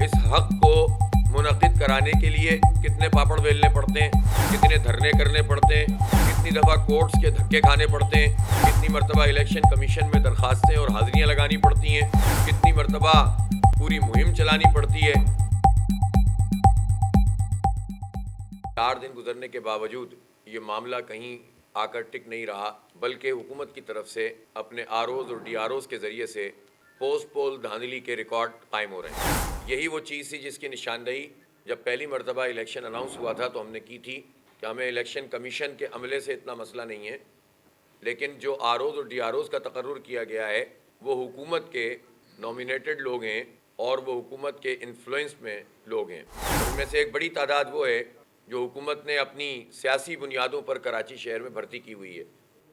اس حق کو منعقد کرانے کے لیے کتنے پاپڑ بیلنے پڑتے ہیں، کتنے دھرنے کرنے پڑتے ہیں، کتنی دفعہ کورٹس کے دھکے کھانے پڑتے ہیں، کتنی مرتبہ الیکشن کمیشن میں درخواستیں اور حاضریاں لگانی پڑتی ہیں، کتنی مرتبہ پوری مہم چلانی پڑتی ہے۔ 4 دن گزرنے کے باوجود یہ معاملہ کہیں آ کر ٹک نہیں رہا، بلکہ حکومت کی طرف سے اپنے آروز اور ڈی آروز کے ذریعے سے پوسٹ پول دھاندلی کے ریکارڈ قائم ہو رہے ہیں۔ یہی وہ چیز تھی جس کی نشاندہی جب پہلی مرتبہ الیکشن اناؤنس ہوا تھا تو ہم نے کی تھی کہ ہمیں الیکشن کمیشن کے عملے سے اتنا مسئلہ نہیں ہے، لیکن جو آروز اور ڈی آروز کا تقرر کیا گیا ہے وہ حکومت کے نومینیٹڈ لوگ ہیں اور وہ حکومت کے انفلوئنس میں لوگ ہیں۔ ان میں سے ایک بڑی تعداد وہ ہے جو حکومت نے اپنی سیاسی بنیادوں پر کراچی شہر میں بھرتی کی ہوئی ہے۔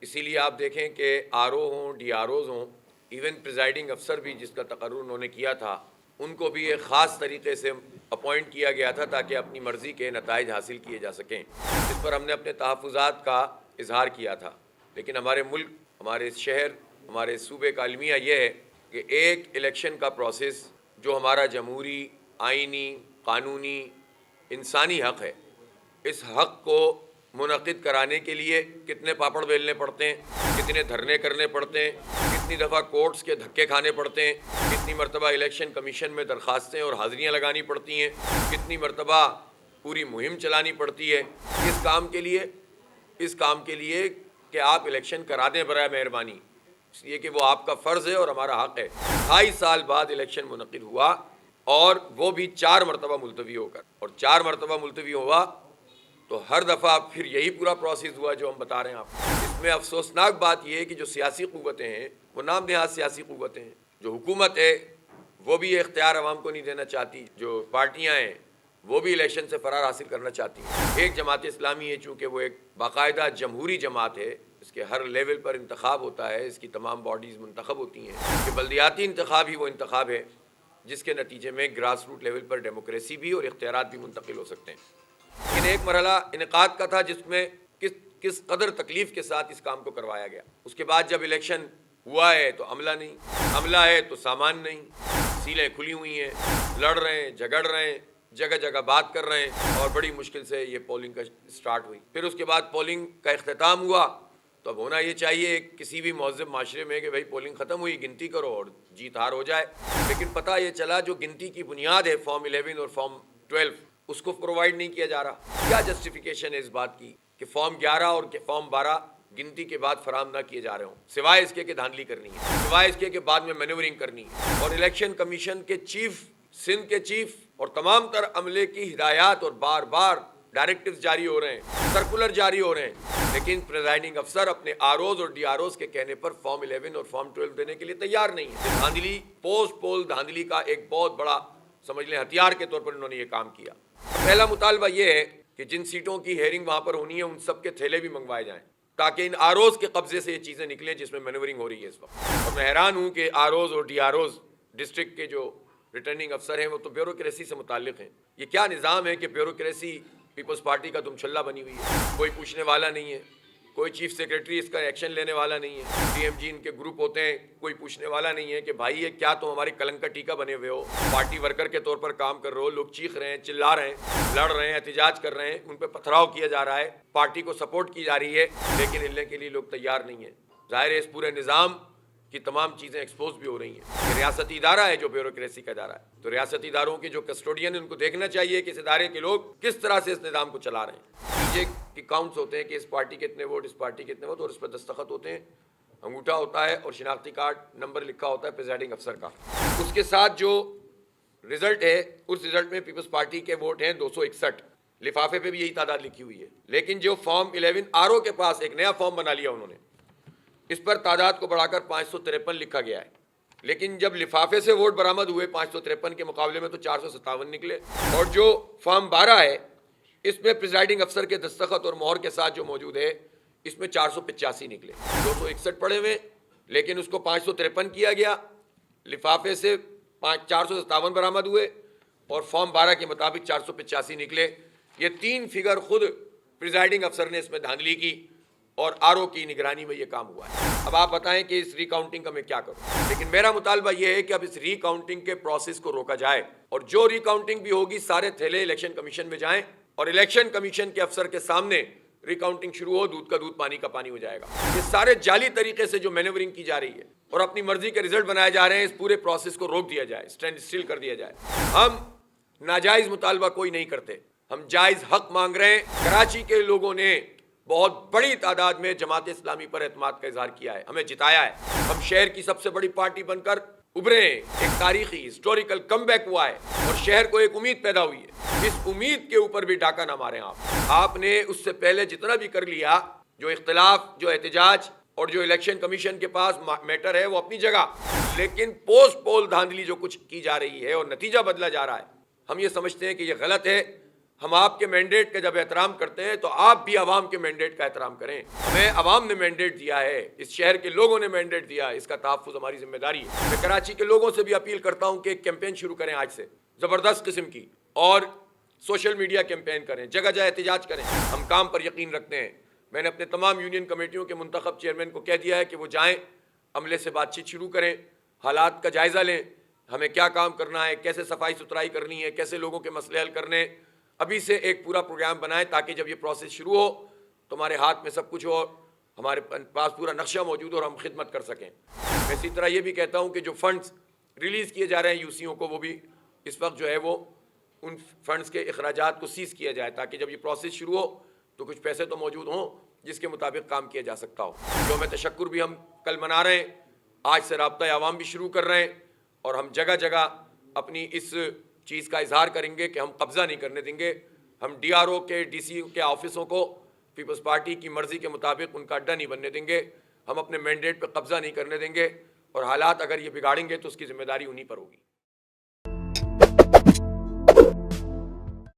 اسی لیے آپ دیکھیں کہ آر او ہوں، ڈی آر اوز ہوں، ایون پریزائڈنگ افسر بھی جس کا تقرر انہوں نے کیا تھا ان کو بھی ایک خاص طریقے سے اپوائنٹ کیا گیا تھا تاکہ اپنی مرضی کے نتائج حاصل کیے جا سکیں۔ اس پر ہم نے اپنے تحفظات کا اظہار کیا تھا، لیکن ہمارے ملک، ہمارے شہر، ہمارے صوبے کا المیہ یہ ہے کہ ایک الیکشن کا پروسیس جو ہمارا جمہوری، آئینی، قانونی، انسانی حق ہے، اس حق کو منعقد کرانے کے لیے کتنے پاپڑ بیلنے پڑتے ہیں، کتنے دھرنے کرنے پڑتے ہیں، کتنی دفعہ کورٹس کے دھکے کھانے پڑتے ہیں، کتنی مرتبہ الیکشن کمیشن میں درخواستیں اور حاضریاں لگانی پڑتی ہیں، کتنی مرتبہ پوری مہم چلانی پڑتی ہے اس کام کے لیے کہ آپ الیکشن کرا دیں برائے مہربانی، اس لیے کہ وہ آپ کا فرض ہے اور ہمارا حق ہے۔ 2.5 سال بعد الیکشن منعقد ہوا اور وہ بھی 4 مرتبہ ملتوی ہو کر، اور 4 مرتبہ ملتوی ہوا تو ہر دفعہ پھر یہی پورا پروسیس ہوا جو ہم بتا رہے ہیں آپ کو۔ اس میں افسوسناک بات یہ ہے کہ جو سیاسی قوتیں ہیں وہ نام نہاد سیاسی قوتیں ہیں، جو حکومت ہے وہ بھی یہ اختیار عوام کو نہیں دینا چاہتی، جو پارٹیاں ہیں وہ بھی الیکشن سے فرار حاصل کرنا چاہتی ہیں۔ ایک جماعت اسلامی ہے، چونکہ وہ ایک باقاعدہ جمہوری جماعت ہے، اس کے ہر لیول پر انتخاب ہوتا ہے، اس کی تمام باڈیز منتخب ہوتی ہیں، کہ بلدیاتی انتخاب ہی وہ انتخاب ہے جس کے نتیجے میں گراس روٹ لیول پر ڈیموکریسی بھی اور اختیارات بھی منتقل ہو سکتے ہیں۔ لیکن ایک مرحلہ انعقاد کا تھا جس میں کس قدر تکلیف کے ساتھ اس کام کو کروایا گیا۔ اس کے بعد جب الیکشن ہوا ہے تو عملہ نہیں، عملہ ہے تو سامان نہیں، سیلیں کھلی ہوئی ہیں، لڑ رہے ہیں، جھگڑ رہے ہیں، جگہ جگہ بات کر رہے ہیں، اور بڑی مشکل سے یہ پولنگ کا سٹارٹ ہوئی۔ پھر اس کے بعد پولنگ کا اختتام ہوا تو اب ہونا یہ چاہیے کسی بھی مہذب معاشرے میں کہ بھائی پولنگ ختم ہوئی، گنتی کرو اور جیت ہار ہو جائے، لیکن پتہ یہ چلا جو گنتی کی بنیاد ہے فارم 11 اور فارم 12 اس کو پرووائڈ نہیں کیا جا رہا۔ کیا جسٹیفیکیشن ہے اس بات کی کہ فارم 11 اور فارم 12 گنتی کے بعد فراہم نہ کیے جا رہے ہوں، سوائے اس کے کہ دھاندلی کرنی ہے، سوائے اس کے کہ بعد میں مینیورنگ کرنی ہے، اور الیکشن کمیشن کے چیف، سندھ کے چیف اور تمام تر عملے کی ہدایات اور بار بار ڈائریکٹیوز جاری ہو رہے ہیں، سرکولر جاری ہو رہے ہیں، لیکن پریزائڈنگ افسر اپنے آروز اور ڈی آروز کے کہنے پر فارم 11 اور فارم 12 دینے کے لیے تیار نہیں ہے۔ دھاندلی، پوسٹ پول دھاندلی کا ایک بہت بڑا سمجھ لیں ہتھیار کے طور پر انہوں نے یہ کام کیا۔ پہلا مطالبہ یہ ہے کہ جن سیٹوں کی ہیئرنگ وہاں پر ہونی ہے ان سب کے تھیلے بھی منگوائے جائیں تاکہ ان آروز کے قبضے سے یہ چیزیں نکلیں جس میں مینیورنگ ہو رہی ہے اس وقت۔ اور میں حیران ہوں کہ آروز اور ڈی آروز ڈسٹرکٹ کے جو ریٹرننگ افسر ہیں وہ تو بیوروکریسی سے متعلق ہیں۔ یہ کیا نظام ہے کہ بیوروکریسی پیپلز پارٹی کا تم چھلا بنی ہوئی ہے، کوئی پوچھنے والا نہیں ہے، کوئی چیف سیکریٹری اس کا ایکشن لینے والا نہیں ہے، ڈی ایم جی ان کے گروپ ہوتے ہیں، کوئی پوچھنے والا نہیں ہے کہ بھائی یہ کیا تم ہماری کلنک کا ٹیکا بنے ہوئے ہو، پارٹی ورکر کے طور پر کام کر رہے ہو، لوگ چیخ رہے ہیں، چلا رہے ہیں، لڑ رہے ہیں، احتجاج کر رہے ہیں، ان پہ پتھراؤ کیا جا رہا ہے، پارٹی کو سپورٹ کی جا رہی ہے، لیکن ہلنے کے لیے لوگ تیار نہیں ہیں۔ ظاہر ہے اس پورے نظام کی تمام چیزیں ایکسپوز بھی ہو رہی ہیں۔ یہ ریاستی ادارہ ہے جو بیوروکریسی کا ادارہ ہے، تو ریاستی اداروں کے جو کسٹوڈین ہیں ان کو دیکھنا چاہیے کہ اس ادارے کے لوگ کس طرح سے اس نظام کو چلا رہے ہیں۔ یہ کی کاؤنٹس ہوتے ہیں کہ اس پارٹی کے اتنے ووٹ، اس پارٹی کے اتنے ووٹ، اور اس پر دستخط ہوتے ہیں، انگوٹھا ہوتا ہے اور شناختی کارڈ نمبر لکھا ہوتا ہے پریزائڈنگ افسر کا، اس کے ساتھ جو رزلٹ ہے اس رزلٹ میں پیپلز پارٹی کے ووٹ ہیں 261، لفافے پہ بھی یہی تعداد لکھی ہوئی ہے، لیکن جو فارم 11 آر او کے پاس ایک نیا فارم بنا لیا انہوں نے، اس پر تعداد کو بڑھا کر 553 لکھا گیا ہے، لیکن جب لفافے سے ووٹ برآمد ہوئے 553 کے مقابلے میں تو 457 نکلے، اور جو فارم 12 ہے اس میں پریزائڈنگ افسر کے دستخط اور مہر کے ساتھ جو موجود ہے اس میں 485 نکلے، 261 پڑے ہوئے، لیکن اس کو 553 کیا گیا، لفافے سے 457 برآمد ہوئے اور فارم 12 کے مطابق 485 نکلے۔ یہ 3 فگر خود پریزائڈنگ افسر نے اس میں دھاندلی کی اور آر او کی نگرانی میں یہ کام ہوا ہے۔ اب آپ بتائیں کہ اس ری کاؤنٹنگ کا میں کیا کروں، لیکن میرا مطالبہ یہ ہے کہ اب اس ری کاؤنٹنگ کے پروسیس کو روکا جائے اور جو ریکاؤنٹنگ بھی ہوگی سارے تھیلے الیکشن کمیشن میں جائیں اور الیکشن کمیشن کے افسر کے سامنے ریکاؤنٹنگ شروع ہو، دودھ کا دودھ پانی کا پانی ہو جائے گا۔ یہ سارے جعلی طریقے سے جو مینیورنگ کی جا رہی ہے اور اپنی مرضی کے رزلٹ بنائے جا رہے ہیں، اس پورے پروسیس کو روک دیا جائے، اسٹینڈ اسٹل کر دیا جائے۔ ہم ناجائز مطالبہ کوئی نہیں کرتے، ہم جائز حق مانگ رہے ہیں۔ کراچی کے لوگوں نے بہت بڑی تعداد میں جماعت اسلامی پر اعتماد کا اظہار کیا ہے، ہمیں جتایا ہے، ہم شہر کی سب سے بڑی پارٹی بن کر ابھرے ہیں، ایک تاریخی ہسٹوریکل کم بیک ہوا ہے اور شہر کو ایک امید پیدا ہوئی ہے۔ اس امید کے اوپر بھی ڈاکہ نہ ماریں آپ نے اس سے پہلے جتنا بھی کر لیا، جو اختلاف، جو احتجاج اور جو الیکشن کمیشن کے پاس میٹر ہے وہ اپنی جگہ، لیکن پوسٹ پول دھاندلی جو کچھ کی جا رہی ہے اور نتیجہ بدلا جا رہا ہے، ہم یہ سمجھتے ہیں کہ یہ غلط ہے۔ ہم آپ کے مینڈیٹ کا جب احترام کرتے ہیں تو آپ بھی عوام کے مینڈیٹ کا احترام کریں۔ ہمیں عوام نے مینڈیٹ دیا ہے، اس شہر کے لوگوں نے مینڈیٹ دیا ہے، اس کا تحفظ ہماری ذمہ داری ہے۔ میں کراچی کے لوگوں سے بھی اپیل کرتا ہوں کہ ایک کیمپین شروع کریں آج سے، زبردست قسم کی، اور سوشل میڈیا کیمپین کریں، جگہ جگہ احتجاج کریں۔ ہم کام پر یقین رکھتے ہیں۔ میں نے اپنے تمام یونین کمیٹیوں کے منتخب چیئرمین کو کہہ دیا ہے کہ وہ جائیں، عملے سے بات چیت شروع کریں، حالات کا جائزہ لیں، ہمیں کیا کام کرنا ہے، کیسے صفائی ستھرائی کرنی ہے، کیسے لوگوں کے مسئلے حل کرنے، ابھی سے ایک پورا پروگرام بنائیں تاکہ جب یہ پروسیس شروع ہو تو ہمارے ہاتھ میں سب کچھ ہو، ہمارے پاس پورا نقشہ موجود ہو اور ہم خدمت کر سکیں۔ میں اسی طرح یہ بھی کہتا ہوں کہ جو فنڈز ریلیز کیے جا رہے ہیں یوسیوں کو، وہ بھی اس وقت جو ہے وہ ان فنڈز کے اخراجات کو سیز کیا جائے تاکہ جب یہ پروسیس شروع ہو تو کچھ پیسے تو موجود ہوں جس کے مطابق کام کیا جا سکتا ہو۔ یوم تشکر بھی ہم کل منا رہے ہیں، آج سے رابطہ عوام بھی شروع کر رہے ہیں، اور ہم جگہ جگہ اپنی اس چیز کا اظہار کریں گے کہ ہم قبضہ نہیں کرنے دیں گے۔ ہم ڈی آر او کے، ڈی سی کے آفسوں کو پیپلز پارٹی کی مرضی کے مطابق ان کا اڈا نہیں بننے دیں گے، ہم اپنے مینڈیٹ پہ قبضہ نہیں کرنے دیں گے، اور حالات اگر یہ بگاڑیں گے تو اس کی ذمہ داری انہی پر ہوگی۔